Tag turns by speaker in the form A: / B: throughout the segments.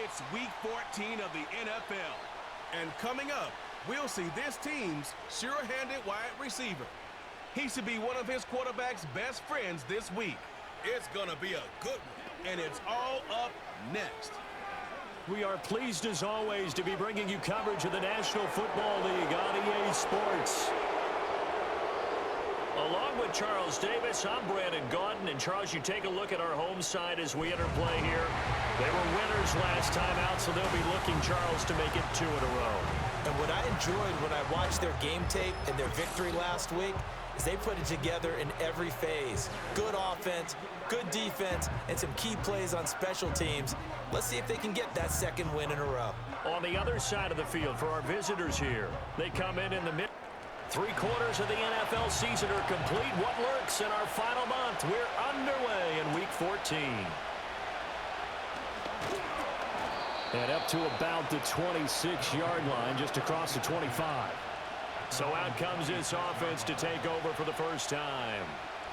A: It's Week 14 of the NFL. And coming up, we'll see this team's sure-handed wide receiver. He should be one of his quarterback's best friends this week. It's going to be a good one, and it's all up next.
B: We are pleased, as always, to be bringing you coverage of the National Football League on EA Sports. Along with Charles Davis, I'm Brandon Gaudin. And, Charles, you take a look at our home side as we interplay here. They were winners last time out, so they'll be looking, Charles, to make it 2 in a row.
C: And what I enjoyed when I watched their game tape and their victory last week is they put it together in every phase. Good offense, good defense, and some key plays on special teams. Let's see if they can get that second win in a row.
B: On the other side of the field for our visitors here, they come in the mid. 3/4 of the NFL season are complete. What lurks in our final month? We're underway in Week 14. And up to about the 26-yard line, just across the 25. So out comes this offense to take over for the first time.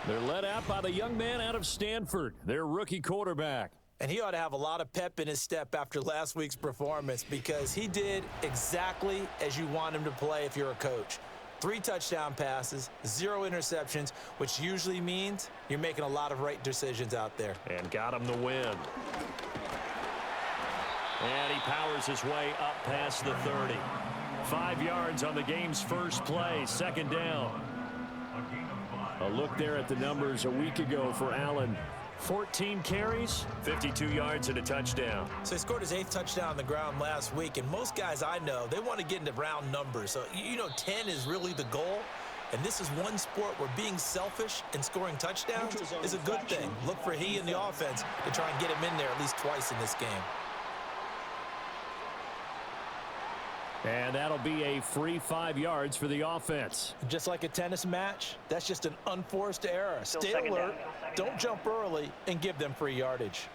B: They're led out by the young man out of Stanford, their rookie quarterback.
C: And he ought to have a lot of pep in his step after last week's performance, because he did exactly as you want him to play if you're a coach. 3 touchdown passes, 0 interceptions, which usually means you're making a lot of right decisions out there.
B: And got him the win. And he powers his way up past the 30. 5 yards on the game's first play, second down. A look there at the numbers a week ago for Allen. 14 carries, 52 yards and a touchdown.
C: So he scored his 8th touchdown on the ground last week, and most guys I know, they want to get into round numbers. So, 10 is really the goal, and this is one sport where being selfish and scoring touchdowns is a good thing. Look for he and the offense to try and get him in there at least twice in this game.
B: And that'll be a free 5 yards for the offense.
C: Just like a tennis match, that's just an unforced error. Stay alert, don't jump early, and give them free yardage.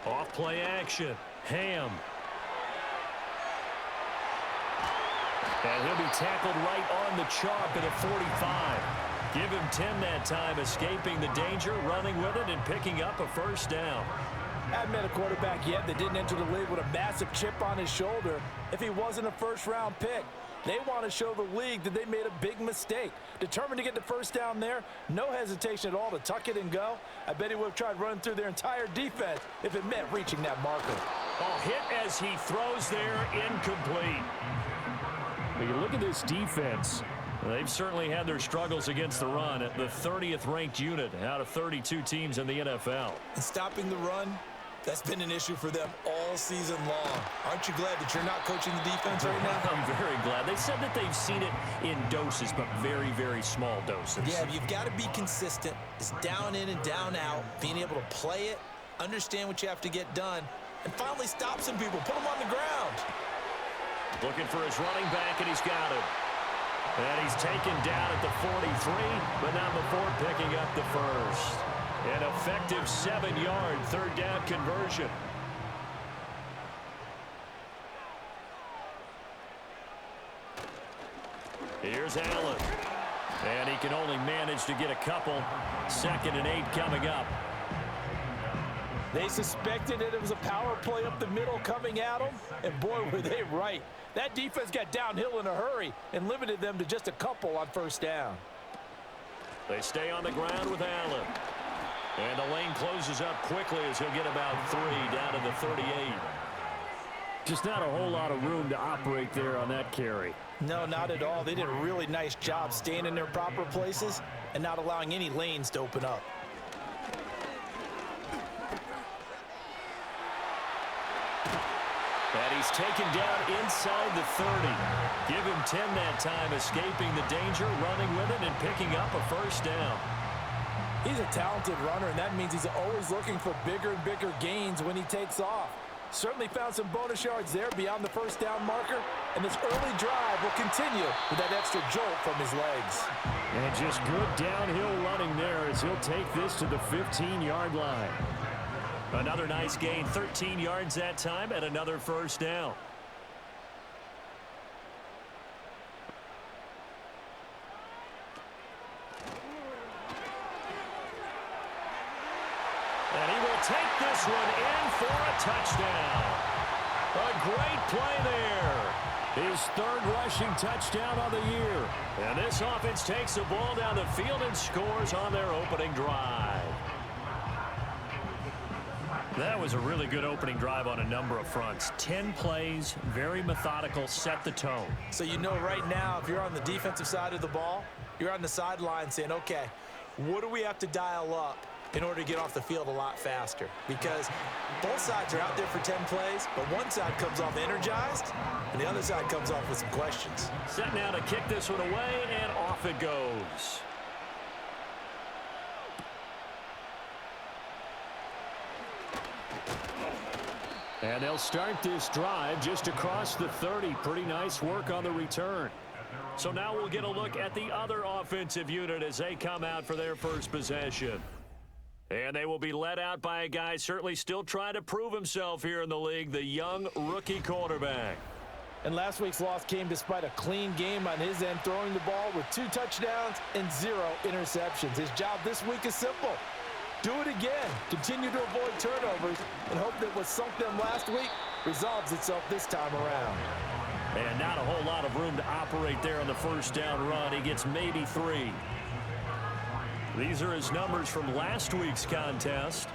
B: Off play action. Ham. And he'll be tackled right on the chalk at a 45. Give him 10 that time, escaping the danger, running with it, and picking up a first down.
C: I haven't met a quarterback yet that didn't enter the league with a massive chip on his shoulder if he wasn't a first-round pick. They want to show the league that they made a big mistake. Determined to get the first down there, no hesitation at all to tuck it and go. I bet he would have tried running through their entire defense if it meant reaching that marker.
B: Oh, hit as he throws there, incomplete. When you look at this defense, they've certainly had their struggles against the run at the 30th ranked unit out of 32 teams in the NFL.
C: And stopping the run, that's been an issue for them all season long. Aren't you glad that you're not coaching the defense right now?
B: I'm very glad. They said that they've seen it in doses, but very, very small doses.
C: Yeah, you've got to be consistent. It's down in and down out, being able to play it, understand what you have to get done, and finally stop some people, put them on the ground.
B: Looking for his running back, and he's got him. And he's taken down at the 43, but not before picking up the first. An effective 7-yard third down conversion. Here's Allen. And he can only manage to get a couple. 2nd and 8 coming up.
C: They suspected that it was a power play up the middle coming at them, and boy, were they right. That defense got downhill in a hurry and limited them to just a couple on first down.
B: They stay on the ground with Allen. And the lane closes up quickly as he'll get about 3 down to the 38. Just not a whole lot of room to operate there on that carry.
C: No, not at all. They did a really nice job staying in their proper places and not allowing any lanes to open up.
B: And he's taken down inside the 30. Give him 10 that time, escaping the danger, running with it, and picking up a first down.
C: He's a talented runner, and that means he's always looking for bigger and bigger gains when he takes off. Certainly found some bonus yards there beyond the first down marker, and this early drive will continue with that extra jolt from his legs.
B: And just good downhill running there as he'll take this to the 15-yard line. Another nice gain, 13 yards that time, and another first down. he'll take this one in for a touchdown. A great play there. His third rushing touchdown of the year. And this offense takes the ball down the field and scores on their opening drive. That was a really good opening drive on a number of fronts. 10 plays, very methodical, set the tone.
C: So you know right now, if you're on the defensive side of the ball, you're on the sideline saying, okay, what do we have to dial up in order to get off the field a lot faster? Because both sides are out there for 10 plays, but one side comes off energized, and the other side comes off with some questions.
B: Set now to kick this one away, and off it goes. And they'll start this drive just across the 30. Pretty nice work on the return. So now we'll get a look at the other offensive unit as they come out for their first possession. And they will be led out by a guy certainly still trying to prove himself here in the league, the young rookie quarterback.
C: And last week's loss came despite a clean game on his end, throwing the ball with 2 touchdowns and 0 interceptions. His job this week is simple. Do it again. Continue to avoid turnovers and hope that what sunk them last week resolves itself this time around.
B: And not a whole lot of room to operate there on the first down run. He gets maybe 3. These are his numbers from last week's contest.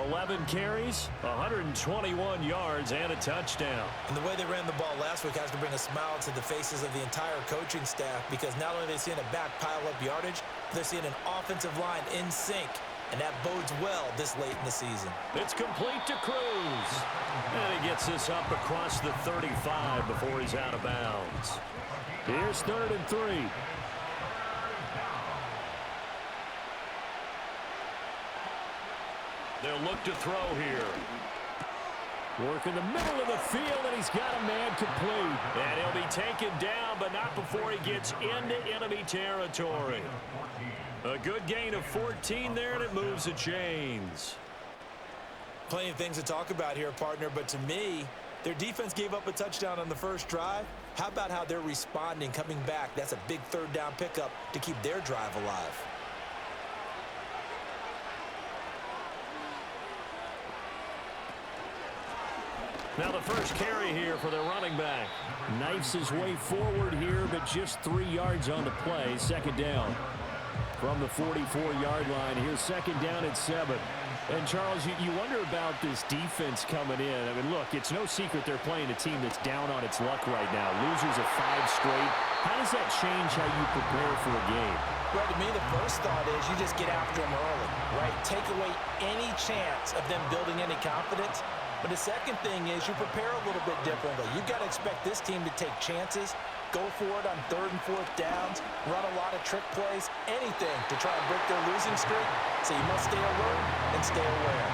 B: 11 carries, 121 yards, and a touchdown.
C: And the way they ran the ball last week has to bring a smile to the faces of the entire coaching staff, because not only are they seeing a back pile up yardage, they're seeing an offensive line in sync. And that bodes well this late in the season.
B: It's complete to Cruz. And he gets this up across the 35 before he's out of bounds. Here's 3rd and 3. They'll look to throw here. Work in the middle of the field, and he's got a man complete. And he'll be taken down, but not before he gets into enemy territory. A good gain of 14 there, and it moves the chains.
C: Plenty of things to talk about here, partner, but to me, their defense gave up a touchdown on the first drive. How about how they're responding, coming back? That's a big 3rd down pickup to keep their drive alive.
B: Now the first carry here for the running back. Knifes his way forward here, but just 3 yards on the play. 2nd down. From the 44-yard line, here's 2nd down and 7. And, Charles, you wonder about this defense coming in. I mean, look, it's no secret they're playing a team that's down on its luck right now. Losers of 5 straight. How does that change how you prepare for a game?
C: Well, to me, the first thought is you just get after them early, right? Take away any chance of them building any confidence. But the second thing is you prepare a little bit differently. You've got to expect this team to take chances, go for it on 3rd and 4th downs, run a lot of trick plays, anything to try and break their losing streak. So you must stay alert and stay aware.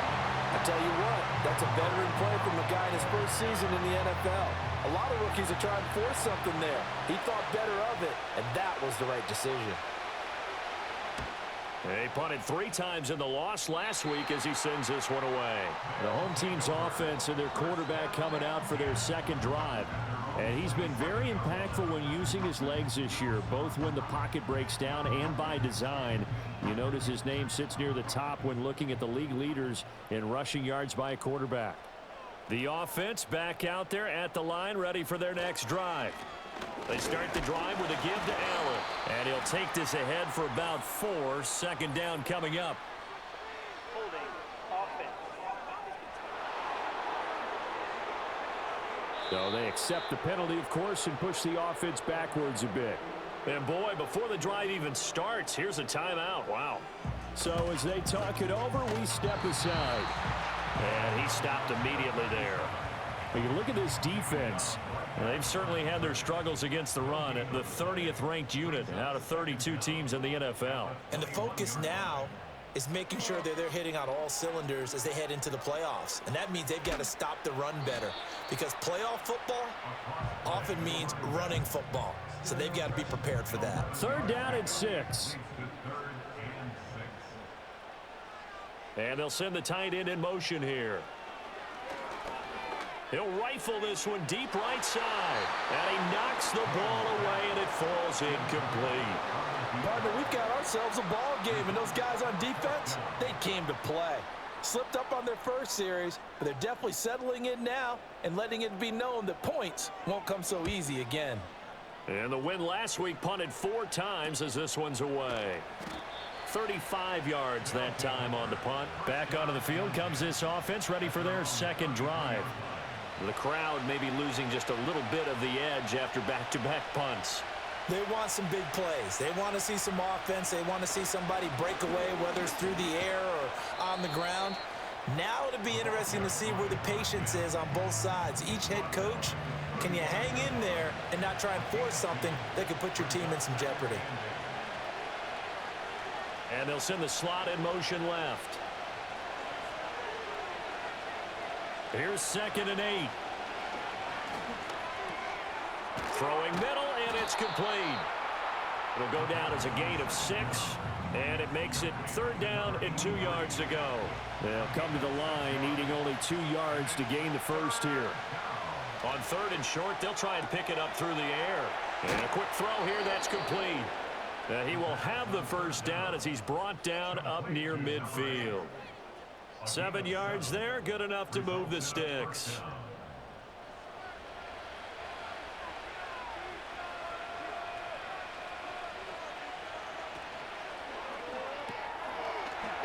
C: I tell you what, that's a veteran play from a guy in his first season in the NFL. A lot of rookies are trying to force something there. He thought better of it, and that was the right decision.
B: They punted 3 times in the loss last week as he sends this one away. The home team's offense and their quarterback coming out for their 2nd drive. And he's been very impactful when using his legs this year, both when the pocket breaks down and by design. You notice his name sits near the top when looking at the league leaders in rushing yards by a quarterback. The offense back out there at the line, ready for their next drive. They start the drive with a give to Allen. And he'll take this ahead for about 4. 2nd down coming up. So they accept the penalty, of course, and push the offense backwards a bit. And boy, before the drive even starts, here's a timeout. Wow. So as they talk it over, we step aside. And he stopped immediately there. When you look at this defense, they've certainly had their struggles against the run at the 30th ranked unit out of 32 teams in the NFL.
C: And the focus now is making sure that they're hitting on all cylinders as they head into the playoffs. And that means they've got to stop the run better, because playoff football often means running football. So they've got to be prepared for that.
B: 3rd down and 6. And they'll send the tight end in motion here. He'll rifle this one deep right side. And he knocks the ball away, and it falls incomplete.
C: Partner, we've got ourselves a ball game, and those guys on defense, they came to play. Slipped up on their first series, but they're definitely settling in now and letting it be known that points won't come so easy again.
B: And the win last week punted 4 times as this one's away. 35 yards that time on the punt. Back onto the field comes this offense, ready for their second drive. The crowd may be losing just a little bit of the edge after back-to-back punts.
C: They want some big plays. They want to see some offense. They want to see somebody break away, whether it's through the air or on the ground. Now it'll be interesting to see where the patience is on both sides. Each head coach, can you hang in there and not try and force something that could put your team in some jeopardy?
B: And they'll send the slot in motion left. Here's 2nd and 8. Throwing middle, and it's complete. It'll go down as a gain of 6, and it makes it 3rd down and 2 yards to go. They'll come to the line, needing only 2 yards to gain the first here. On 3rd and short, they'll try and pick it up through the air. And a quick throw here, that's complete. He will have the first down as he's brought down up near midfield. 7 yards there, good enough to move the sticks.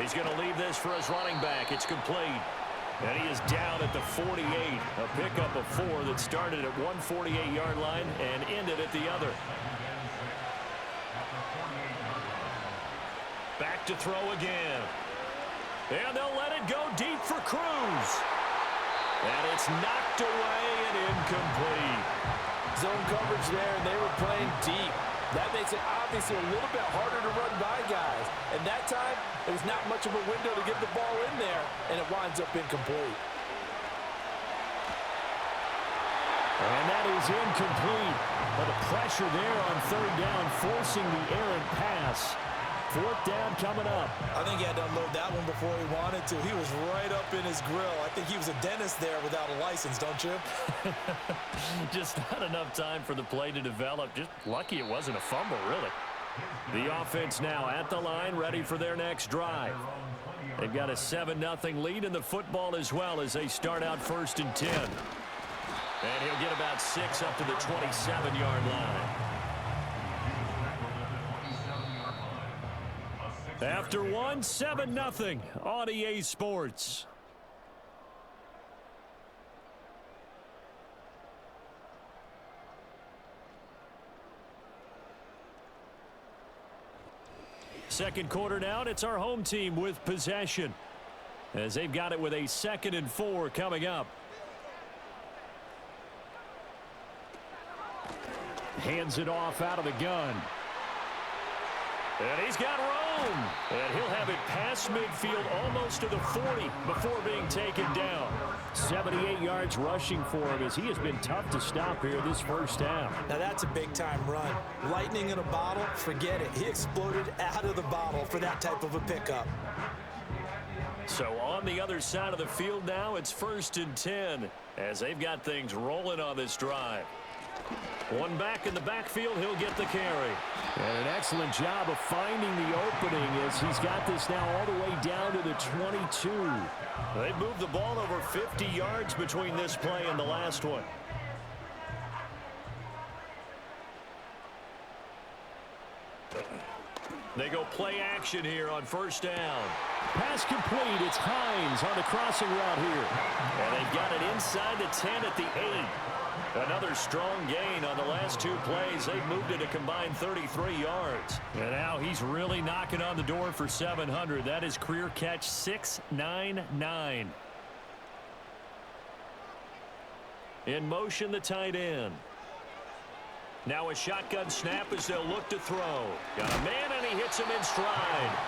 B: He's going to leave this for his running back. It's complete. And he is down at the 48. A pickup of 4 that started at one 48-yard line and ended at the other. Back to throw again. And they'll let it go deep for Cruz. And it's knocked away and incomplete.
C: Zone coverage there, and they were playing deep. That makes it obviously a little bit harder to run by guys. And that time, there's not much of a window to get the ball in there, and it winds up incomplete.
B: And that is incomplete. But the pressure there on 3rd down, forcing the errant pass. 4th down coming up.
C: I think he had to unload that one before he wanted to. He was right up in his grill. I think he was a dentist there without a license, don't you?
B: Just not enough time for the play to develop. Just lucky it wasn't a fumble, really. The offense now at the line, ready for their next drive. They've got a 7-0 lead in the football as well as they start out 1st and 10. And he'll get about 6 up to the 27-yard line. After 1, 7-0 on EA Sports. Second quarter now, it's our home team with possession, as they've got it with a 2nd and 4 coming up. Hands it off out of the gun. And he's got room. And he'll have it past midfield almost to the 40 before being taken down. 78 yards rushing for him as he has been tough to stop here this first half.
C: Now that's a big-time run. Lightning in a bottle, forget it. He exploded out of the bottle for that type of a pickup.
B: So on the other side of the field now, it's 1st and 10 as they've got things rolling on this drive. One back in the backfield, he'll get the carry. And an excellent job of finding the opening as he's got this now all the way down to the 22. They've moved the ball over 50 yards between this play and the last one. They go play action here on 1st down. Pass complete. It's Hines on the crossing route here. And they've got it inside the 10 at the 8. Another strong gain on the last 2 plays. They've moved it a combined 33 yards. And now he's really knocking on the door for 700. That is career catch 699. In motion, the tight end. Now a shotgun snap as they'll look to throw. Got a man, and he hits him in stride.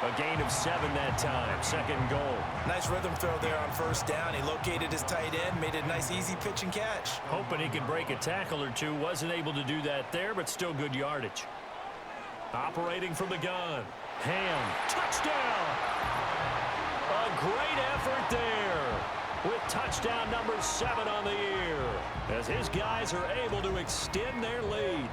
B: A gain of 7 that time. 2nd goal.
C: Nice rhythm throw there on 1st down. He located his tight end, made it a nice easy pitch and catch.
B: Hoping he could break a tackle or two. Wasn't able to do that there, but still good yardage. Operating from the gun. Ham. Touchdown! A great effort there, with touchdown number 7 on the year, as his guys are able to extend their lead.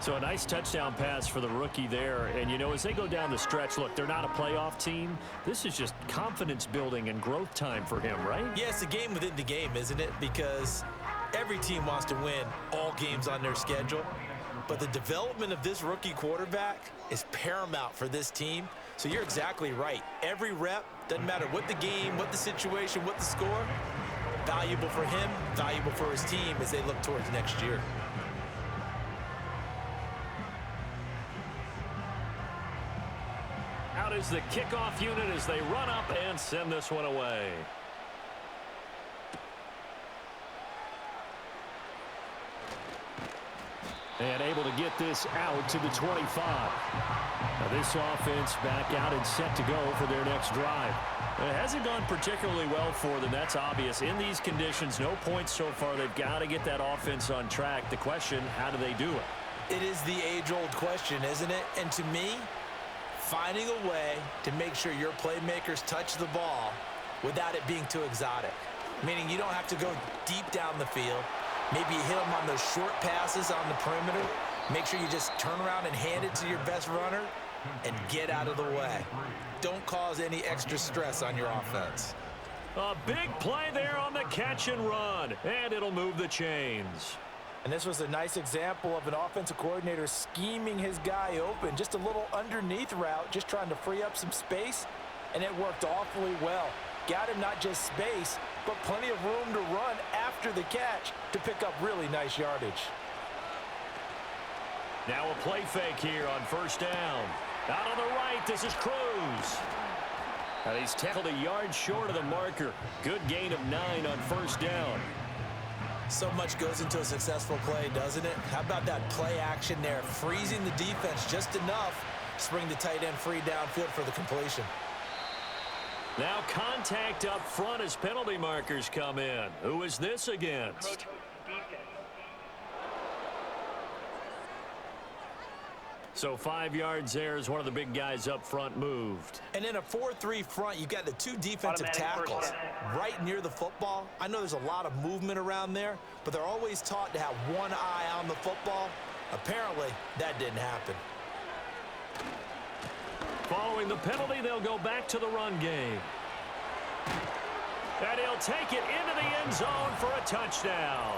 B: So a nice touchdown pass for the rookie there. And, you know, as they go down the stretch, look, they're not a playoff team. This is just confidence building and growth time for him, right?
C: Yeah, it's a game within the game, isn't it? Because every team wants to win all games on their schedule. But the development of this rookie quarterback is paramount for this team. So you're exactly right. Every rep, doesn't matter what the game, what the situation, what the score, valuable for him, valuable for his team as they look towards next year.
B: Out is the kickoff unit as they run up and send this one away. And able to get this out to the 25. Now this offense back out and set to go for their next drive. It hasn't gone particularly well for them. That's obvious. In these conditions, no points so far. They've got to get that offense on track. The question, how do they do it?
C: It is the age-old question, isn't it? And to me, finding a way to make sure your playmakers touch the ball without it being too exotic. Meaning you don't have to go deep down the field. Maybe you hit them on those short passes on the perimeter. Make sure you just turn around and hand it to your best runner and get out of the way. Don't cause any extra stress on your offense.
B: A big play there on the catch and run, and it'll move the chains.
C: And this was a nice example of an offensive coordinator scheming his guy open. Just a little underneath route, just trying to free up some space, and it worked awfully well. Got him not just space, but plenty of room to run after the catch to pick up really nice yardage.
B: Now a play fake here on first down. Out on the right, this is Cruz. And he's tackled a yard short of the marker. Good gain of 9 on first down.
C: So much goes into a successful play, doesn't it? How about that play action there? Freezing the defense just enough to bring the tight end free downfield for the completion.
B: Now contact up front as penalty markers come in. Who is this against? So 5 yards there as one of the big guys up front moved.
C: And in a 4-3 front, you've got the 2 defensive tackles right near the football. I know there's a lot of movement around there, but they're always taught to have one eye on the football. Apparently, that didn't happen.
B: Following the penalty, they'll go back to the run game. And he'll take it into the end zone for a touchdown.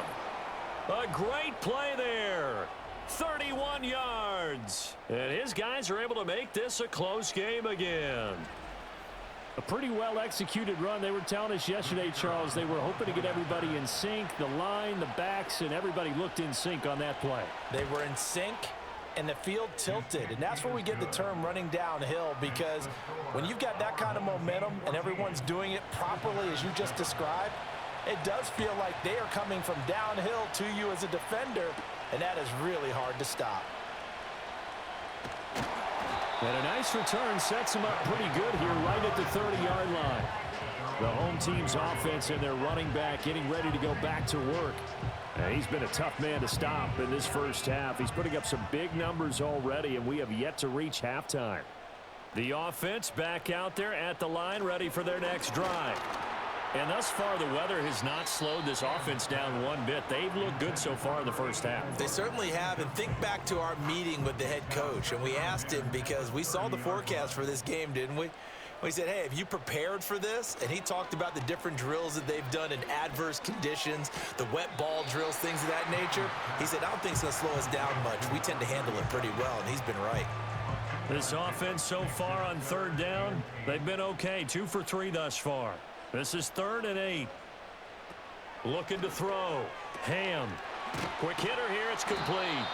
B: A great play there. 31 yards. And his guys are able to make this a close game again. A pretty well-executed run. They were telling us yesterday, Charles, they were hoping to get everybody in sync. The line, the backs, and everybody looked in sync on that play.
C: They were in sync, and the field tilted. And that's where we get the term running downhill, because when you've got that kind of momentum and everyone's doing it properly as you just described, it does feel like they are coming from downhill to you as a defender, and that is really hard to stop.
B: And a nice return sets him up pretty good here right at the 30-yard line. The home team's offense and their running back getting ready to go back to work. And he's been a tough man to stop in this first half. He's putting up some big numbers already, and we have yet to reach halftime. The offense back out there at the line, ready for their next drive. And thus far, the weather has not slowed this offense down one bit. They've looked good so far in the first half.
C: They certainly have. And think back to our meeting with the head coach. And we asked him, because we saw the forecast for this game, didn't we? We said, hey, have you prepared for this? And he talked about the different drills that they've done in adverse conditions, the wet ball drills, things of that nature. He said, I don't think it's going to slow us down much. We tend to handle it pretty well, and he's been right.
B: This offense so far on third down, they've been okay. 2 for 3 thus far. This is 3rd and 8. Looking to throw. Ham. Quick hitter here. It's complete.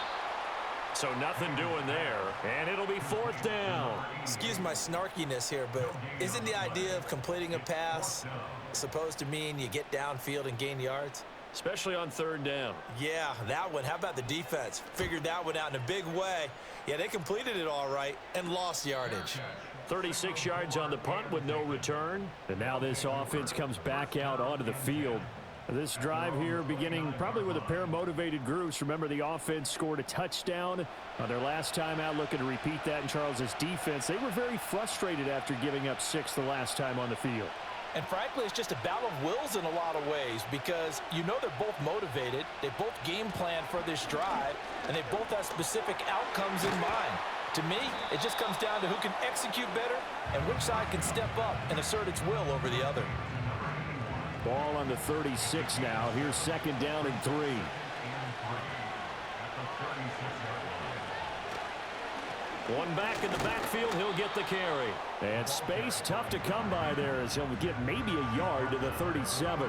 B: So nothing doing there. And it'll be 4th down.
C: Excuse my snarkiness here, but isn't the idea of completing a pass supposed to mean you get downfield and gain yards?
B: Especially on 3rd down.
C: Yeah, that one. How about the defense? Figured that one out in a big way. Yeah, they completed it all right and lost yardage.
B: 36 yards on the punt with no return. And now this offense comes back out onto the field. This drive here beginning probably with a pair of motivated groups. Remember, the offense scored a touchdown on their last time out, looking to repeat that in Charles's defense. They were very frustrated after giving up 6 the last time on the field.
C: And frankly, it's just a battle of wills in a lot of ways because you know they're both motivated, they both game plan for this drive, and they both have specific outcomes in mind. To me, it just comes down to who can execute better and which side can step up and assert its will over the other.
B: Ball on the 36 now. Here's second down and 3. One back in the backfield, he'll get the carry. And space tough to come by there as he'll get maybe a yard to the 37.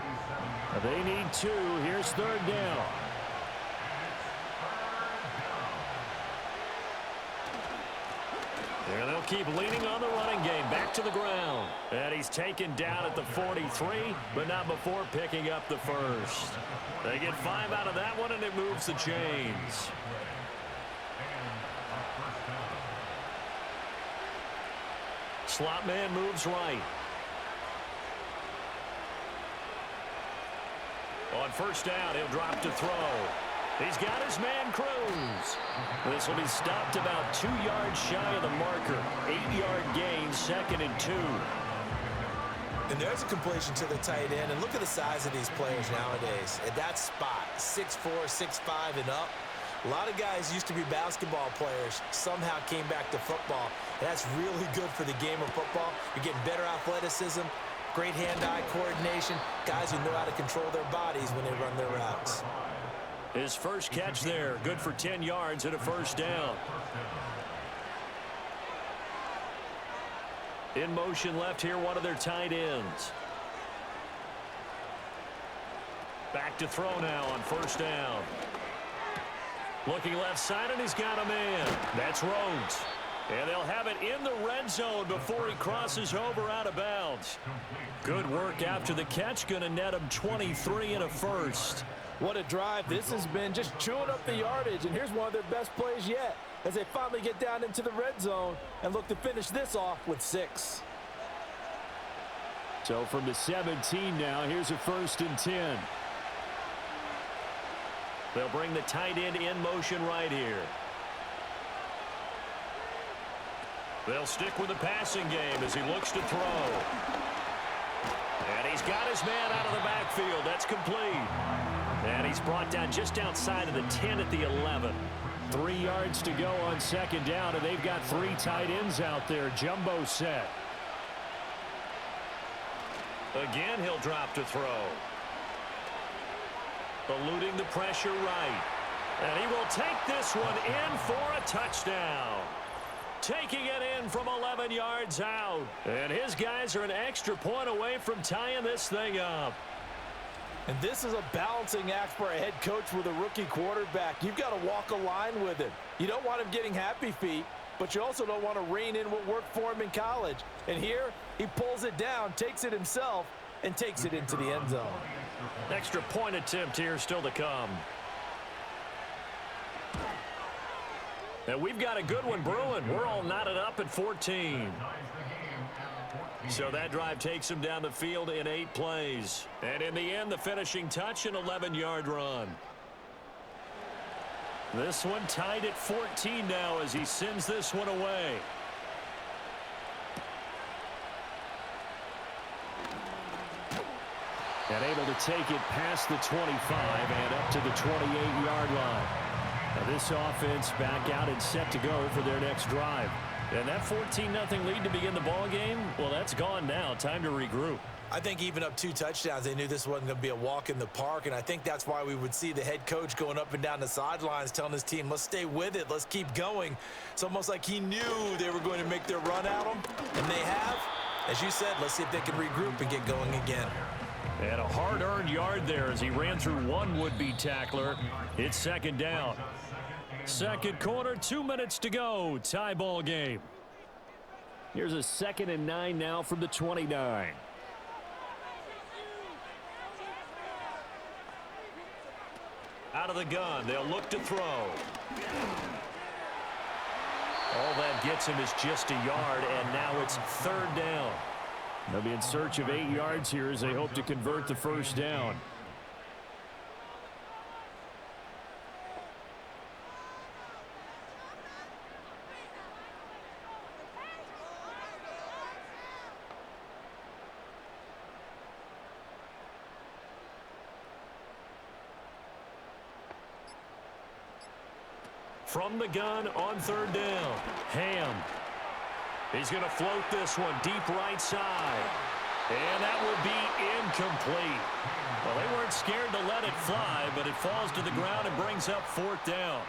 B: They need 2. Here's third down. And they'll keep leaning on the running game. Back to the ground. And he's taken down at the 43, but not before picking up the first. They get 5 out of that one, and it moves the chains. Slot man moves right. On first down, he'll drop to throw. He's got his man Cruz. This will be stopped about 2 yards shy of the marker. 8-yard gain, second and 2.
C: And there's a completion to the tight end. And look at the size of these players nowadays. At that spot, 6'4", 6'5", and up. A lot of guys used to be basketball players, somehow came back to football. And that's really good for the game of football. You're getting better athleticism, great hand-eye coordination, guys who know how to control their bodies when they run their routes.
B: His first catch there, good for 10 yards and a first down. In motion left here, one of their tight ends. Back to throw now on first down. Looking left side, and he's got a man. That's Rhodes. And they'll have it in the red zone before he crosses over out of bounds. Good work after the catch. Going to net him 23 and a first.
C: What a drive this has been, just chewing up the yardage. And here's one of their best plays yet as they finally get down into the red zone and look to finish this off with 6.
B: So from the 17 now, here's a first and 10. They'll bring the tight end in motion right here. They'll stick with the passing game as he looks to throw. And he's got his man out of the backfield. That's complete. And he's brought down just outside of the 10 at the 11. 3 yards to go on second down, and they've got 3 tight ends out there. Jumbo set. Again, he'll drop to throw. Eluding the pressure right. And he will take this one in for a touchdown. Taking it in from 11 yards out. And his guys are an extra point away from tying this thing up.
C: And this is a balancing act for a head coach with a rookie quarterback. You've got to walk a line with him. You don't want him getting happy feet, but you also don't want to rein in what worked for him in college. And here, he pulls it down, takes it himself, and takes it into the end zone.
B: Extra point attempt here still to come. And we've got a good one brewing. We're all knotted up at 14. So that drive takes him down the field in 8 plays. And in the end, the finishing touch, an 11-yard run. This one tied at 14 now as he sends this one away. And able to take it past the 25 and up to the 28-yard line. Now this offense back out and set to go for their next drive. And that 14-0 lead to begin the ball game, well, that's gone now. Time to regroup.
C: I think even up 2 touchdowns, they knew this wasn't going to be a walk in the park, and I think that's why we would see the head coach going up and down the sidelines telling his team, let's stay with it, let's keep going. It's almost like he knew they were going to make their run at him, and they have. As you said, let's see if they can regroup and get going again.
B: And a hard-earned yard there as he ran through one would-be tackler. It's second down. Second quarter, 2 minutes to go. Tie ball game. Here's a 2nd and 9 now from the 29. Out of the gun, they'll look to throw. All that gets him is just a yard, and now it's third down. They'll be in search of 8 yards here as they hope to convert the first down. from the gun on third down. Ham. He's going to float this one deep right side. And that will be incomplete. Well, they weren't scared to let it fly, but it falls to the ground and brings up fourth down.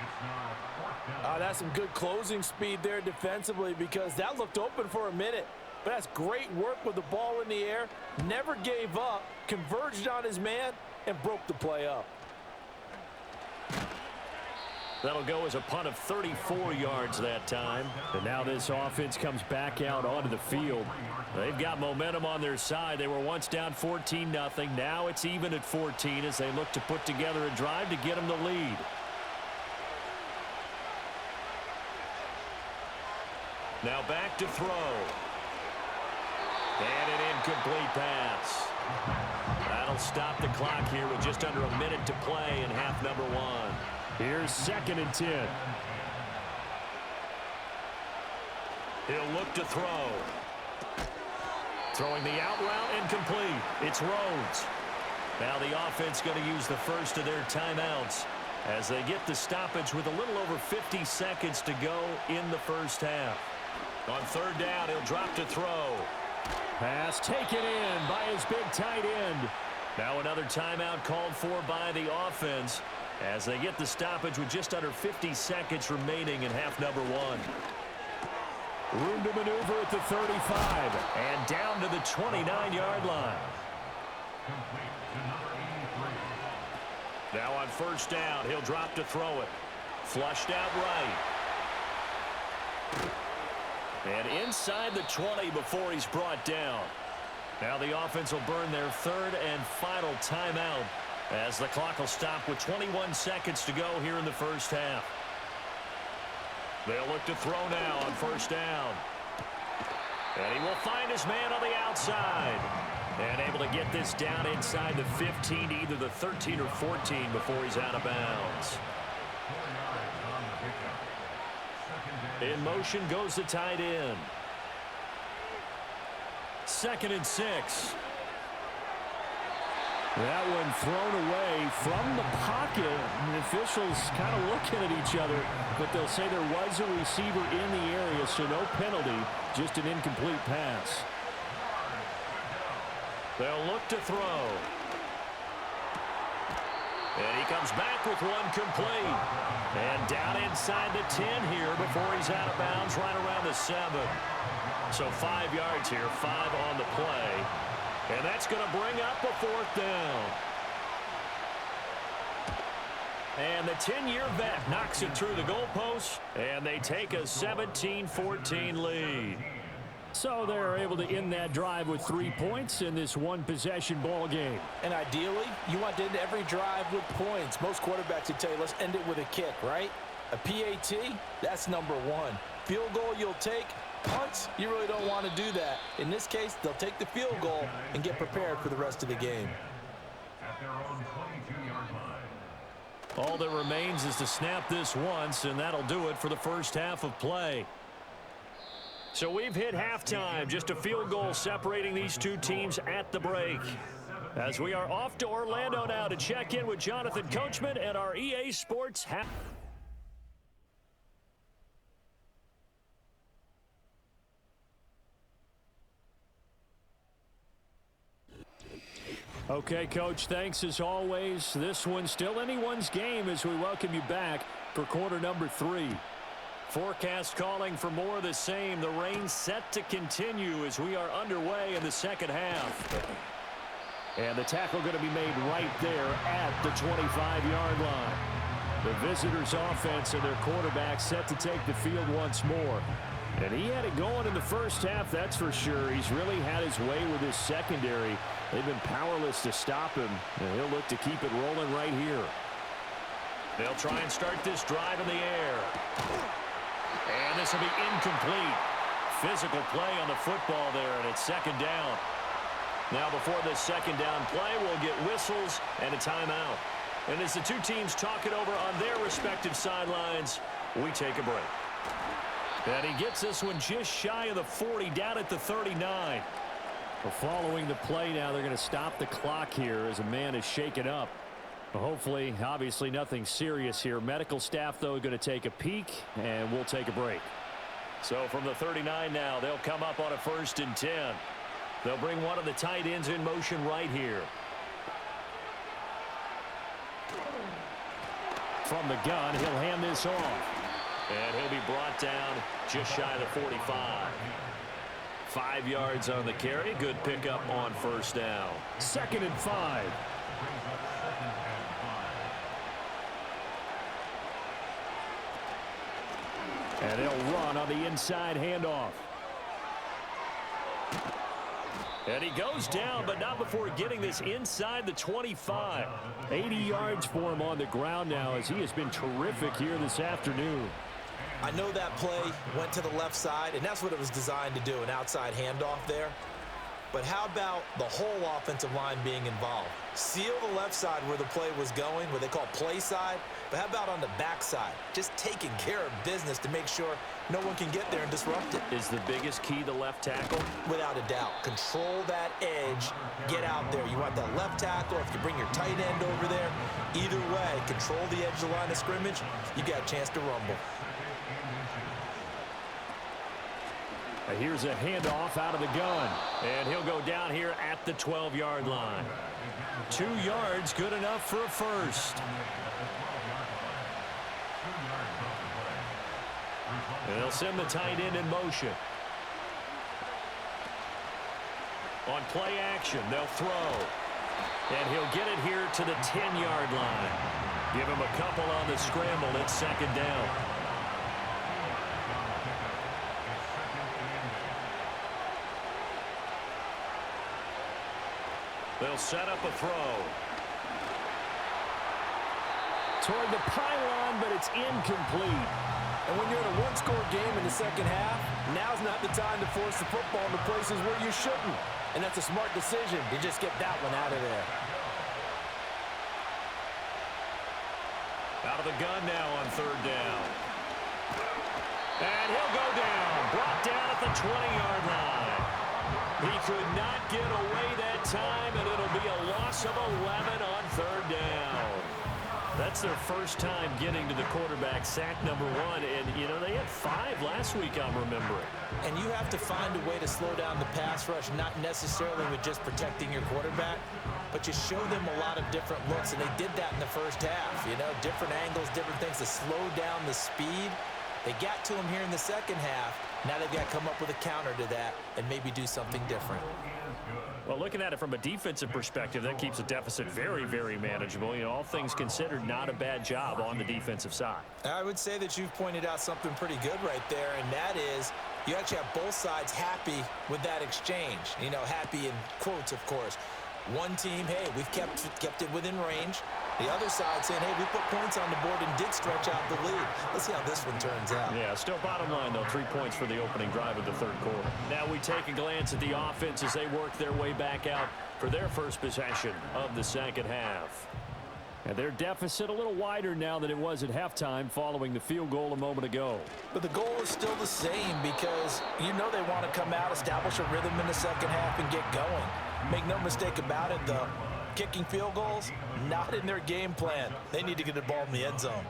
C: That's some good closing speed there defensively, because that looked open for a minute. But that's great work with the ball in the air. Never gave up, converged on his man, and broke the play up.
B: That'll go as a punt of 34 yards that time. And now this offense comes back out onto the field. They've got momentum on their side. They were once down 14-0. Now it's even at 14 as they look to put together a drive to get them the lead. Now back to throw. And an incomplete pass. That'll stop the clock here with just under a minute to play in half number one. Here's 2nd and 10. He'll look to throw. Throwing the out route incomplete. It's Rhodes. Now the offense going to use the first of their timeouts as they get the stoppage with a little over 50 seconds to go in the first half. On third down, he'll drop to throw. Pass taken in by his big tight end. Now another timeout called for by the offense as they get the stoppage with just under 50 seconds remaining in half number one. Room to maneuver at the 35 and down to the 29-yard line. Now on first down, he'll drop to throw it. Flushed out right. And inside the 20 before he's brought down. Now the offense will burn their third and final timeout as the clock will stop with 21 seconds to go here in the first half. They'll look to throw now on first down. And he will find his man on the outside. And able to get this down inside the 15, either the 13 or 14 before he's out of bounds. In motion goes the tight end. 2nd and 6. That one thrown away from the pocket. And the officials kind of looking at each other, but they'll say there was a receiver in the area, so no penalty, just an incomplete pass. They'll look to throw. And he comes back with one complete. And down inside the 10 here before he's out of bounds, right around the 7. So 5 yards here, 5 on the play. And that's going to bring up a fourth down. And the 10-year vet knocks it through the goalpost, and they take a 17-14 lead. So they're able to end that drive with 3 points in this one-possession ball game.
C: And ideally, you want to end every drive with points. Most quarterbacks would tell you, let's end it with a kick, right? A PAT, that's number one. Field goal you'll take. Punts, you really don't want to do that. In this case, they'll take the field goal and get prepared for the rest of the game.
B: All that remains is to snap this once, and that'll do it for the first half of play. So we've hit halftime, just a field goal separating these two teams at the break. As we are off to Orlando now to check in with Jonathan Coachman and our EA Sports half. Okay, Coach, thanks as always. This one's still anyone's game as we welcome you back for quarter number 3. Forecast calling for more of the same. The rain set to continue as we are underway in the second half. And the tackle going to be made right there at the 25-yard line. The visitors' offense and their quarterback set to take the field once more. And he had it going in the first half, that's for sure. He's really had his way with his secondary. They've been powerless to stop him, and he'll look to keep it rolling right here. They'll try and start this drive in the air. And this will be incomplete. Physical play on the football there, and it's second down. Now before this second down play, we'll get whistles and a timeout. And as the two teams talk it over on their respective sidelines, we take a break. And he gets this one just shy of the 40, down at the 39. Well, following the play now, they're going to stop the clock here as a man is shaken up. Hopefully, obviously nothing serious here. Medical staff, though, going to take a peek, and we'll take a break. So from the 39 now, they'll come up on a 1st and 10. They'll bring one of the tight ends in motion right here. From the gun, he'll hand this off. And he'll be brought down just shy of the 45. 5 yards on the carry. Good pickup on 1st down. 2nd and 5. And they'll run on the inside handoff. And he goes down, but not before getting this inside the 25. 80 yards for him on the ground now as he has been terrific here this afternoon.
C: I know that play went to the left side, and that's what it was designed to do, an outside handoff there. But how about the whole offensive line being involved? Seal the left side where the play was going, what they call play side, but how about on the back side? Just taking care of business to make sure no one can get there and disrupt it.
B: Is the biggest key the left tackle?
C: Without a doubt. Control that edge. Get out there. You want that left tackle, if you bring your tight end over there, either way, control the edge of the line of scrimmage, you got a chance to rumble.
B: Here's a handoff out of the gun. And he'll go down here at the 12-yard line. 2 yards, good enough for a first. And they'll send the tight end in motion. On play action, they'll throw. And he'll get it here to the 10-yard line. Give him a couple on the scramble. It's 2nd down. They'll set up a throw.
C: Toward the pylon, but it's incomplete. And when you're in a one-score game in the second half, now's not the time to force the football into places where you shouldn't. And that's a smart decision to just get that one out of there.
B: Out of the gun now on 3rd down. And he'll go down. Brought down at the 20-yard line. He could not get away that time, and it'll be a loss of 11 on 3rd down. That's their first time getting to the quarterback, sack number 1. And, you know, they had 5 last week, I'm remembering.
C: And you have to find a way to slow down the pass rush, not necessarily with just protecting your quarterback, but you show them a lot of different looks, and they did that in the first half. You know, different angles, different things to slow down the speed. They got to him here in the second half. Now they've got to come up with a counter to that and maybe do something different.
B: Well, looking at it from a defensive perspective, that keeps the deficit very, very manageable. You know, all things considered, not a bad job on the defensive side.
C: I would say that you've pointed out something pretty good right there, and that is you actually have both sides happy with that exchange. You know, happy in quotes, of course. One team, hey, we've kept it within range. The other side saying, hey, we put points on the board and did stretch out the lead. Let's see how this one turns out.
B: Yeah, still bottom line, though, 3 points for the opening drive of the 3rd quarter. Now we take a glance at the offense as they work their way back out for their first possession of the second half. And their deficit a little wider now than it was at halftime following the field goal a moment ago.
C: But the goal is still the same because you know they want to come out, establish a rhythm in the second half, and get going. Make no mistake about it, though. Kicking field goals, not in their game plan. They need to get the ball in the end zone.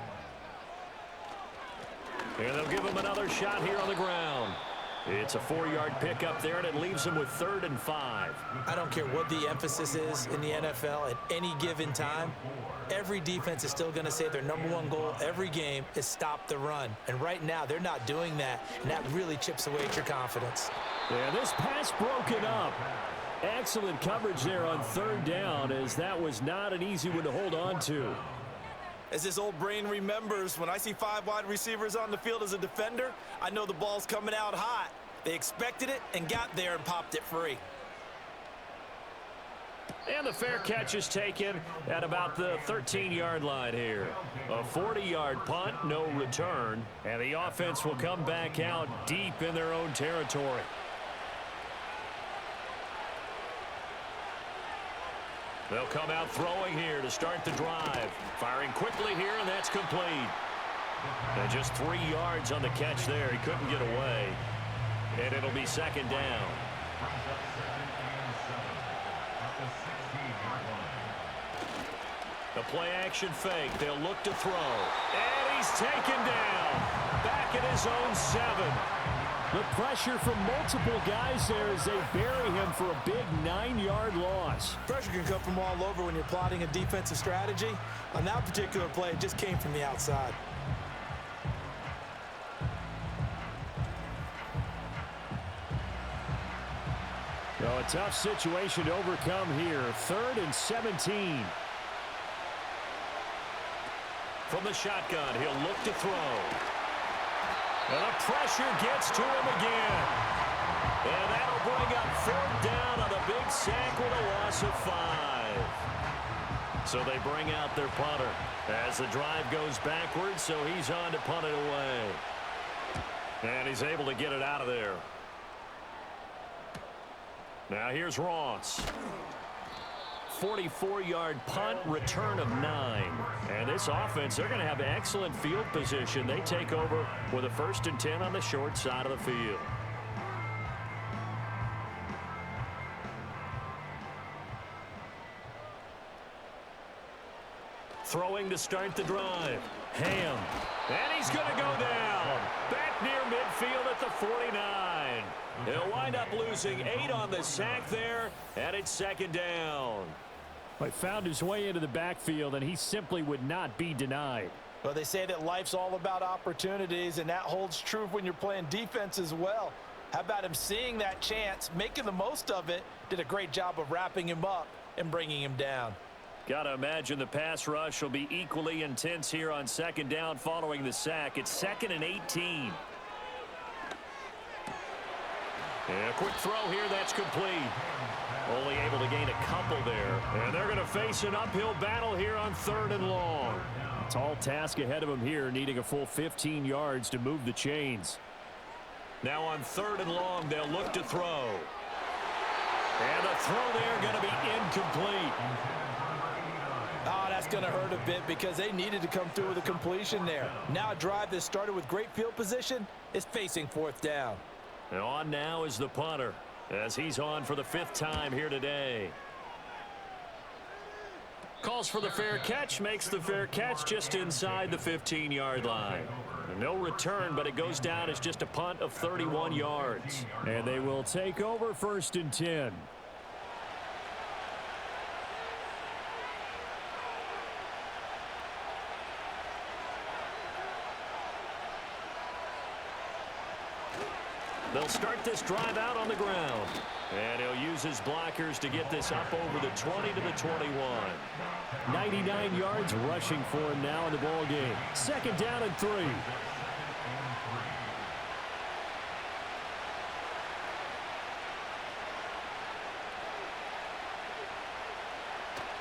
B: And they'll give him another shot here on the ground. It's a 4-yard pickup there, and it leaves him with 3rd and 5.
C: I don't care what the emphasis is in the NFL at any given time. Every defense is still going to say their #1 goal every game is stop the run. And right now, they're not doing that, and that really chips away at your confidence.
B: Yeah, this pass broken up. Excellent coverage there on 3rd down, as that was not an easy one to hold on to.
C: As this old brain remembers, when I see 5 wide receivers on the field as a defender, I know the ball's coming out hot. They expected it and got there and popped it free.
B: And the fair catch is taken at about the 13-yard line here. A 40-yard punt, no return, and the offense will come back out deep in their own territory. They'll come out throwing here to start the drive. Firing quickly here, and that's complete. And just 3 yards on the catch there. He couldn't get away. And it'll be 2nd down. The play-action fake. They'll look to throw. And he's taken down. Back at his own 7.
D: The pressure from multiple guys there as they bury him for a big 9-yard loss.
C: Pressure can come from all over when you're plotting a defensive strategy. On that particular play, it just came from the outside.
D: So a tough situation to overcome here. 3rd and 17.
B: From the shotgun, he'll look to throw. And the pressure gets to him again. And that'll bring up 4th down on a big sack with a loss of 5. So they bring out their punter as the drive goes backwards, so he's on to punt it away. And he's able to get it out of there. Now here's Ross. 44-yard punt, return of 9. And this offense, they're going to have excellent field position. They take over with a 1st and 10 on the short side of the field. Throwing to start the drive. Ham. And he's going to go down. Back near midfield at the 49. He'll wind up losing 8 on the sack there, and it's 2nd down.
D: He found his way into the backfield, and he simply would not be denied.
C: Well, they say that life's all about opportunities, and that holds true when you're playing defense as well. How about him seeing that chance, making the most of it, did a great job of wrapping him up and bringing him down.
B: Got to imagine the pass rush will be equally intense here on 2nd down following the sack. It's 2nd and 18. And a quick throw here, that's complete. Only able to gain a couple there. And they're going to face an uphill battle here on 3rd and long.
D: Tall task ahead of him here, needing a full 15 yards to move the chains.
B: Now on 3rd and long, they'll look to throw. And the throw there going to be incomplete.
C: Oh, that's going to hurt a bit because they needed to come through with a completion there. Now a drive that started with great field position is facing 4th down.
B: And on now is the punter, as he's on for the 5th time here today. Calls for the fair catch, makes the fair catch just inside the 15-yard line. No return, but it goes down as just a punt of 31 yards.
D: And they will take over 1st and 10.
B: They'll start this drive out on the ground. And he'll use his blockers to get this up over the 20 to the 21.
D: 99 yards rushing for him now in the ball game. 2nd down and 3.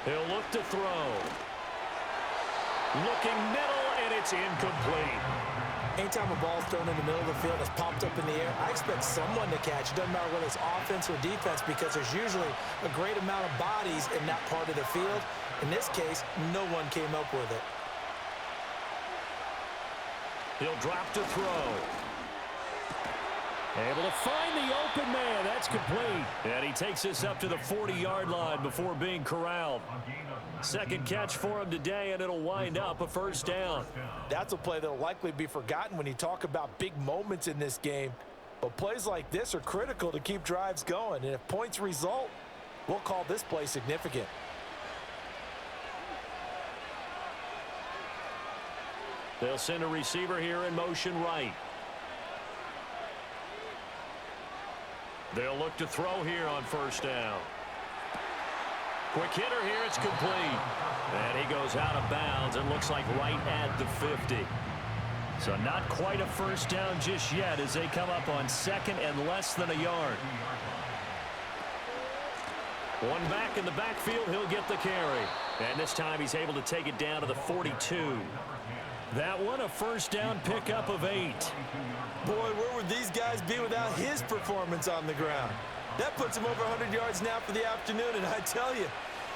B: He'll look to throw. Looking middle, and it's incomplete.
C: Anytime a ball's thrown in the middle of the field, it's popped up in the air, I expect someone to catch. It doesn't matter whether it's offense or defense because there's usually a great amount of bodies in that part of the field. In this case, no one came up with it.
B: He'll drop to throw.
D: Able to find the open man. That's complete.
B: And he takes this up to the 40-yard line before being corralled. 2nd catch for him today, and it'll wind up a 1st down.
C: That's a play that'll likely be forgotten when you talk about big moments in this game. But plays like this are critical to keep drives going. And if points result, we'll call this play significant.
B: They'll send a receiver here in motion right. They'll look to throw here on 1st down. Quick hitter here, it's complete. And he goes out of bounds and looks like right at the 50. So not quite a 1st down just yet as they come up on 2nd and less than a yard. One back in the backfield, he'll get the carry. And this time he's able to take it down to the 42. That one a 1st down pickup of 8.
C: Boy, where would these guys be without his performance on the ground? That puts him over 100 yards now for the afternoon, and I tell you,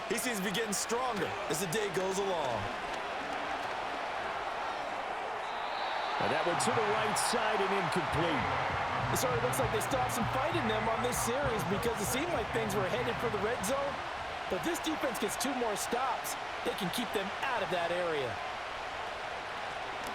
C: he seems to be getting stronger as the day goes along.
D: And that one to the right side and incomplete.
C: It sort of looks like they still have some fight in them on this series because it seemed like things were headed for the red zone. But if this defense gets 2 more stops, they can keep them out of that area.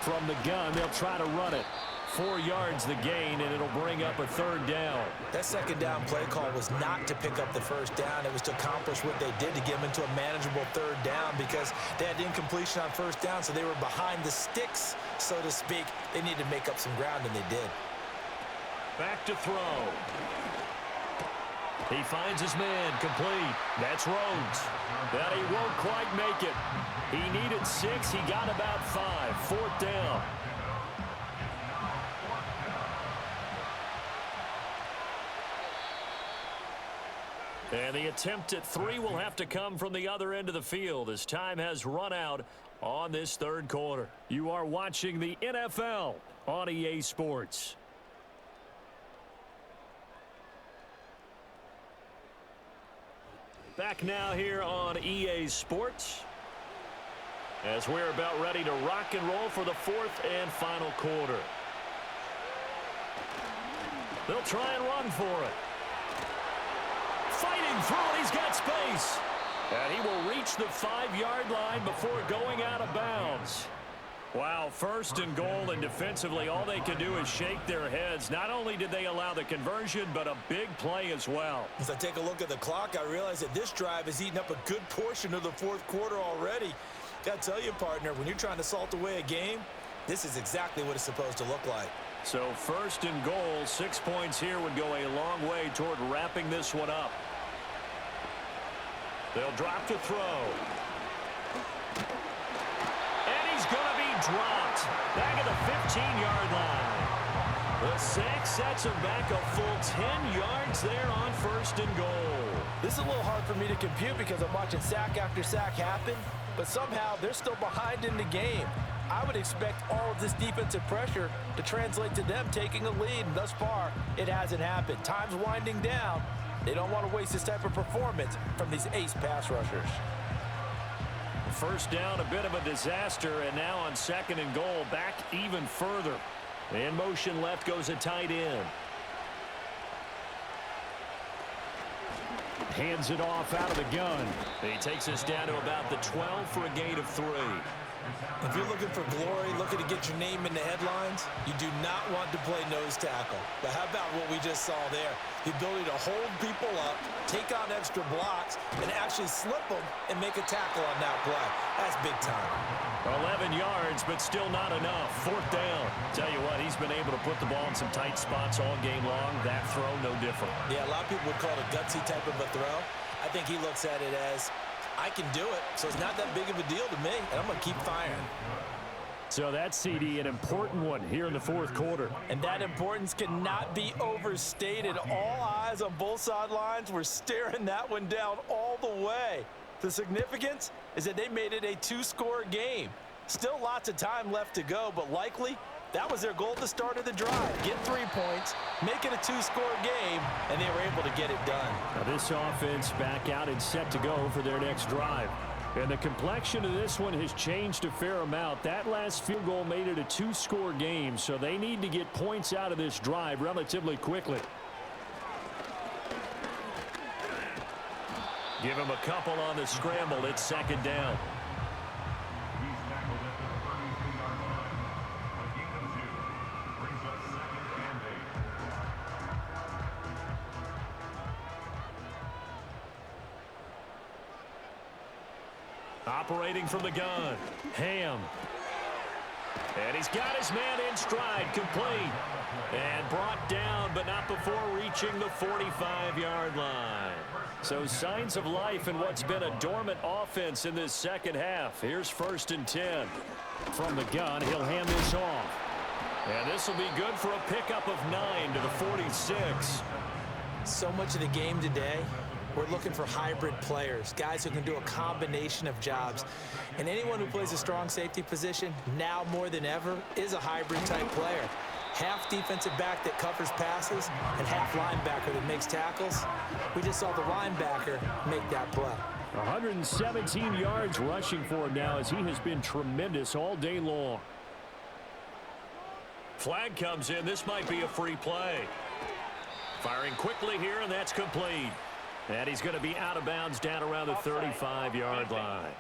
B: From the gun, they'll try to run it. 4 yards the gain, and it'll bring up a third down.
C: That second down play call was not to pick up the first down. It was to accomplish what they did to get them into a manageable third down because they had incompletion on first down, so they were behind the sticks, so to speak. They needed to make up some ground, and they did.
B: Back to throw. He finds his man complete. That's Rhodes. But he won't quite make it. He needed 6. He got about 5. Fourth down. And the attempt at 3 will have to come from the other end of the field as time has run out on this third quarter. You are watching the NFL on EA Sports. Back now here on EA Sports as we're about ready to rock and roll for the fourth and final quarter. They'll try and run for it. Fighting through it, he's got space. And he will reach the 5-yard line before going out of bounds. Wow, first and goal, and defensively all they can do is shake their heads. Not only did they allow the conversion, but a big play as well.
C: As I take a look at the clock, I realize that this drive has eaten up a good portion of the fourth quarter already. Got to tell you, partner, when you're trying to salt away a game, this is exactly what it's supposed to look like.
B: So first and goal, 6 points here would go a long way toward wrapping this one up. They'll drop to throw. And he's going to be dropped back at the 15-yard line. The sack sets him back a full 10 yards there on first and goal.
C: This is a little hard for me to compute because I'm watching sack after sack happen, but somehow they're still behind in the game. I would expect all of this defensive pressure to translate to them taking a lead, and thus far, it hasn't happened. Time's winding down. They don't want to waste this type of performance from these ace pass rushers.
B: First down, a bit of a disaster, and now on second and goal, back even further. In motion left goes a tight end. Hands it off out of the gun. He takes us down to about the 12 for a gain of 3.
C: If you're looking for glory, looking to get your name in the headlines, you do not want to play nose tackle. But how about what we just saw there? The ability to hold people up, take on extra blocks, and actually slip them and make a tackle on that play. That's big time.
B: 11 yards, but still not enough. Fourth down. Tell you what, he's been able to put the ball in some tight spots all game long. That throw, no different.
C: Yeah, a lot of people would call it a gutsy type of a throw. I think he looks at it as, I can do it, so it's not that big of a deal to me, and I'm going to keep firing.
B: So that's, CD, an important one here in the fourth quarter.
C: And that importance cannot be overstated. All eyes on both sidelines were staring that one down all the way. The significance is that they made it a 2-score game. Still lots of time left to go, but likely that was their goal at the start of the drive. Get 3 points, make it a 2-score game, and they were able to get it done.
B: Now this offense back out and set to go for their next drive. And the complexion of this one has changed a fair amount. That last field goal made it a 2-score game, so they need to get points out of this drive relatively quickly. Give him a couple on the scramble. It's second down. Operating from the gun, Ham. And he's got his man in stride, complete. And brought down, but not before reaching the 45-yard line. So signs of life in what's been a dormant offense in this second half. Here's first and 10. From the gun, he'll hand this off. And this will be good for a pickup of 9 to the 46.
C: So much of the game today, we're looking for hybrid players, guys who can do a combination of jobs. And anyone who plays a strong safety position, now more than ever, is a hybrid-type player. Half defensive back that covers passes and half linebacker that makes tackles. We just saw the linebacker make that play.
B: 117 yards rushing for him now as he has been tremendous all day long. Flag comes in. This might be a free play. Firing quickly here, and that's complete. And he's going to be out of bounds down around the 35-yard line.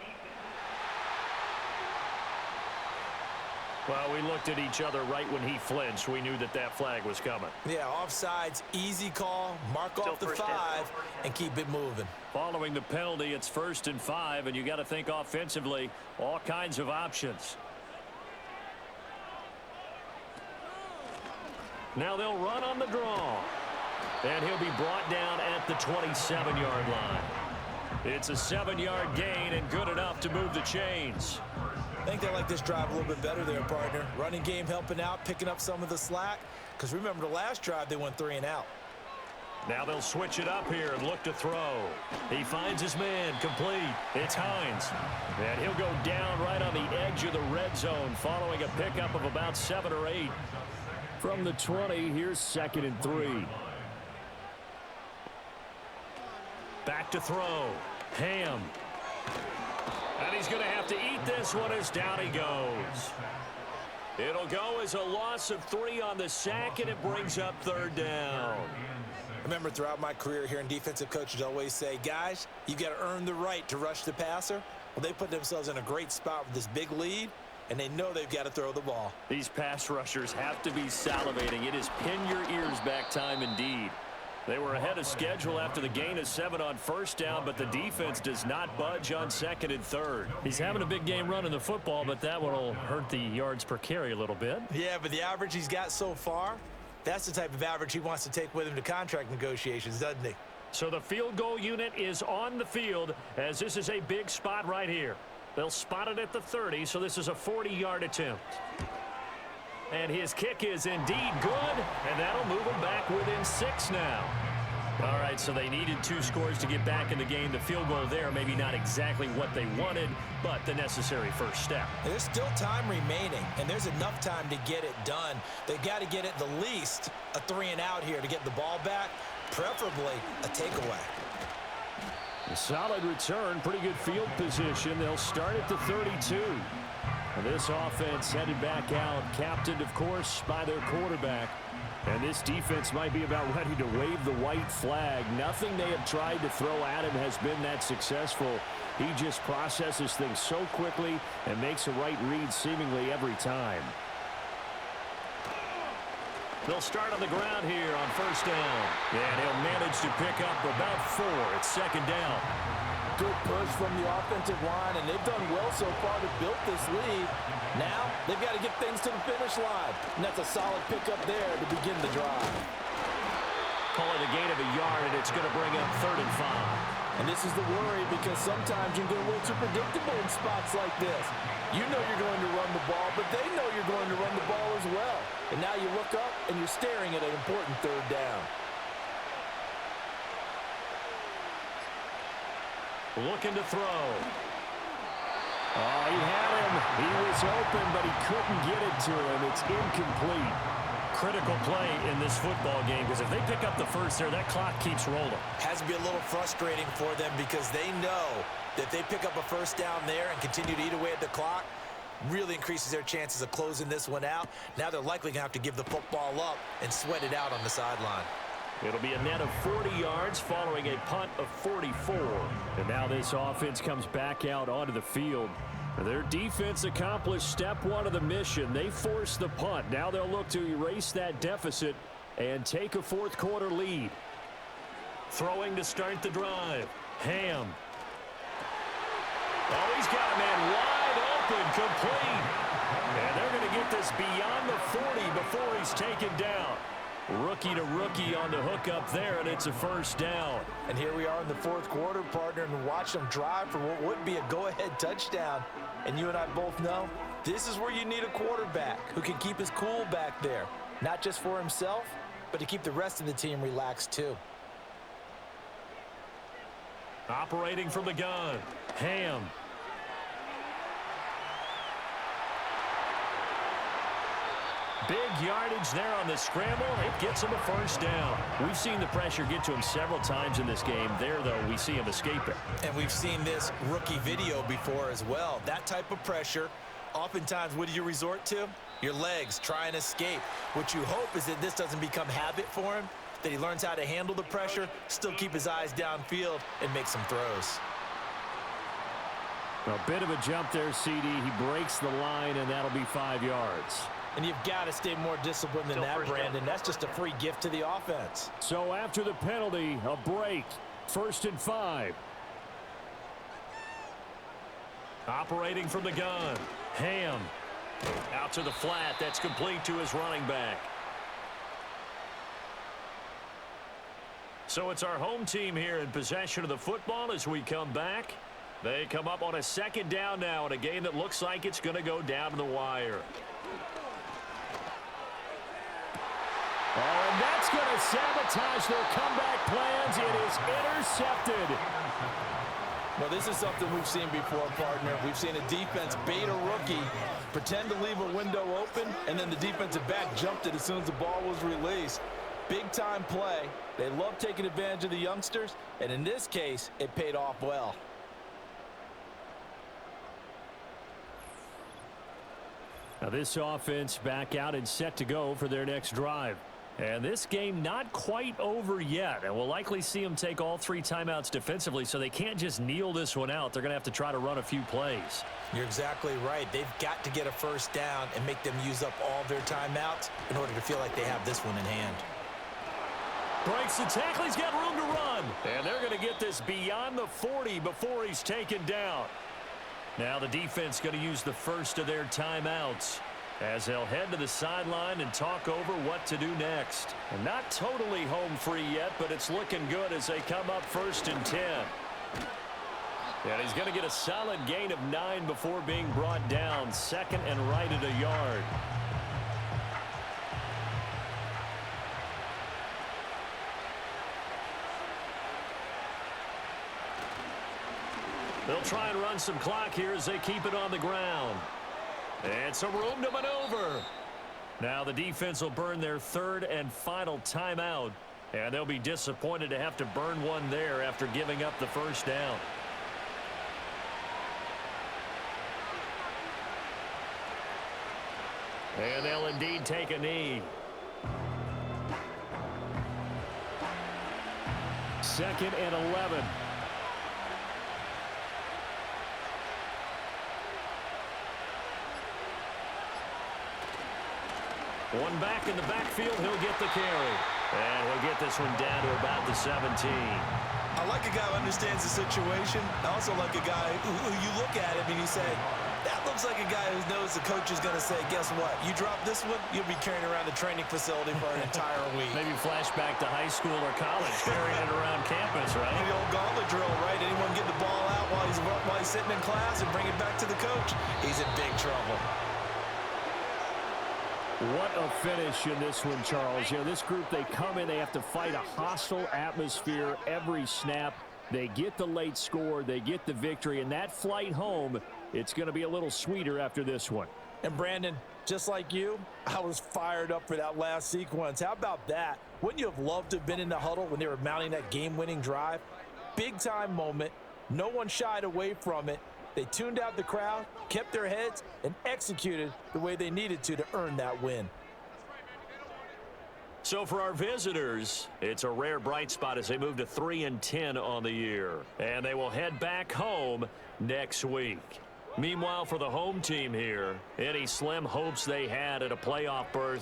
B: Well, we looked at each other right when he flinched. We knew that that flag was coming.
C: Yeah, offsides, easy call, mark off the 5, and keep it moving.
B: Following the penalty, it's 1st and 5, and you got to think offensively, all kinds of options. Now they'll run on the draw. And he'll be brought down at the 27-yard line. It's a 7-yard gain and good enough to move the chains.
C: I think they like this drive a little bit better there, partner. Running game helping out, picking up some of the slack. Because remember, the last drive, they went 3 and out.
B: Now they'll switch it up here and look to throw. He finds his man, complete. It's Hines. And he'll go down right on the edge of the red zone following a pickup of about 7 or 8.
D: From the 20, here's 2nd and 3.
B: Back to throw. Ham. And he's going to have to eat this one as down he goes. It'll go as a loss of 3 on the sack, and it brings up 3rd down.
C: I remember throughout my career hearing defensive coaches always say, guys, you got to earn the right to rush the passer. Well, they put themselves in a great spot with this big lead, and they know they've got to throw the ball.
B: These pass rushers have to be salivating. It is pin your ears back time indeed. They were ahead of schedule after the gain of 7 on 1st down, but the defense does not budge on 2nd and 3rd.
D: He's having a big game running the football, but that one will hurt the yards per carry a little bit.
C: Yeah, but the average he's got so far, that's the type of average he wants to take with him to contract negotiations, doesn't he?
B: So the field goal unit is on the field, as this is a big spot right here. They'll spot it at the 30, so this is a 40-yard attempt. And his kick is indeed good, and that'll move him back within 6 now. All right, so they needed 2 scores to get back in the game. The field goal there, maybe not exactly what they wanted, but the necessary first step.
C: There's still time remaining, and there's enough time to get it done. They've got to get at the least a 3 and out here to get the ball back, preferably a takeaway.
D: A solid return, pretty good field position. They'll start at the 32. This offense headed back out, captained, of course, by their quarterback. And this defense might be about ready to wave the white flag. Nothing they have tried to throw at him has been that successful. He just processes things so quickly and makes a right read seemingly every time.
B: They'll start on the ground here on 1st down. And he'll manage to pick up about 4 at 2nd down.
C: Good push from the offensive line, and they've done well so far to build this lead. Now, they've got to get things to the finish line, and that's a solid pickup there to begin the drive.
B: Call it a gain of a yard, and it's going to bring up 3rd and 5.
C: And this is the worry, because sometimes you can get a little too predictable in spots like this. You know you're going to run the ball, but they know you're going to run the ball as well. And now you look up, and you're staring at an important 3rd down.
B: Looking to throw.
D: Oh, he had him. He was open, but he couldn't get it to him. It's incomplete.
B: Critical play in this football game, because if they pick up the first there, that clock keeps rolling.
C: Has to be a little frustrating for them, because they know that if they pick up a 1st down there and continue to eat away at the clock, really increases their chances of closing this one out. Now they're likely going to have to give the football up and sweat it out on the sideline.
B: It'll be a net of 40 yards following a punt of 44.
D: And now this offense comes back out onto the field. Their defense accomplished step 1 of the mission. They forced the punt. Now they'll look to erase that deficit and take a 4th quarter lead.
B: Throwing to start the drive. Ham. Oh, he's got a man wide open, complete. And they're going to get this beyond the 40 before he's taken down. Rookie to rookie on the hookup there, and it's a 1st down.
C: And here we are in the 4th quarter, partner, and watch them drive for what would be a go-ahead touchdown. And you and I both know this is where you need a quarterback who can keep his cool back there, not just for himself, but to keep the rest of the team relaxed too.
B: Operating from the gun, Ham. Big yardage there on the scramble. It gets him a 1st down.
D: We've seen the pressure get to him several times in this game. There, though, we see him escape it.
C: And we've seen this rookie video before as well. That type of pressure, oftentimes, what do you resort to? Your legs, try and escape. What you hope is that this doesn't become habit for him, that he learns how to handle the pressure, still keep his eyes downfield, and make some throws.
B: A bit of a jump there, CD. He breaks the line, and that'll be 5 yards.
C: And you've got to stay more disciplined than that, Brandon. That's just a free gift to the offense.
B: So after the penalty, a break. 1st and 5.
D: Operating from the gun. Ham. Out to the flat. That's complete to his running back. So it's our home team here in possession of the football as we come back. They come up on a 2nd down now in a game that looks like it's going to go down to the wire.
B: Oh, and that's going to sabotage their comeback plans. It is intercepted.
C: Well, this is something we've seen before, partner. We've seen a defense bait a rookie, pretend to leave a window open, and then the defensive back jumped it as soon as the ball was released. Big-time play. They love taking advantage of the youngsters, and in this case, it paid off well.
B: Now this offense back out and set to go for their next drive. And this game not quite over yet. And we'll likely see them take all 3 timeouts defensively, so they can't just kneel this one out. They're going to have to try to run a few plays.
C: You're exactly right. They've got to get a 1st down and make them use up all their timeouts in order to feel like they have this one in hand.
B: Breaks the tackle. He's got room to run. And they're going to get this beyond the 40 before he's taken down. Now the defense going to use the first of their timeouts as they'll head to the sideline and talk over what to do next. And not totally home free yet, but it's looking good as they come up 1st and 10. And he's going to get a solid gain of 9 before being brought down. 2nd and right at a yard. They'll try and run some clock here as they keep it on the ground. And some room to maneuver. Now the defense will burn their 3rd and final timeout. And they'll be disappointed to have to burn one there after giving up the 1st down. And they'll indeed take a knee. 2nd and 11. One back in the backfield, he'll get the carry. And he'll get this one down to about the 17.
C: I like a guy who understands the situation. I also like a guy who you look at him and you say, that looks like a guy who knows the coach is going to say, guess what? You drop this one, you'll be carrying around the training facility for an entire week.
B: Maybe flashback to high school or college, carrying it around campus, right?
C: The old gauntlet drill, right? Anyone get the ball out while he's sitting in class and bring it back to the coach? He's in big trouble.
B: What a finish in this one, Charles. You know, this group, they come in, they have to fight a hostile atmosphere every snap. They get the late score, they get the victory, and that flight home, it's going to be a little sweeter after this one.
C: And Brandon, just like you, I was fired up for that last sequence. How about that? Wouldn't you have loved to have been in the huddle when they were mounting that game-winning drive? Big-time moment. No one shied away from it. They tuned out the crowd, kept their heads, and executed the way they needed to earn that win.
D: So for our visitors, it's a rare bright spot as they move to 3 and 10 on the year. And they will head back home next week. Meanwhile, for the home team here, any slim hopes they had at a playoff berth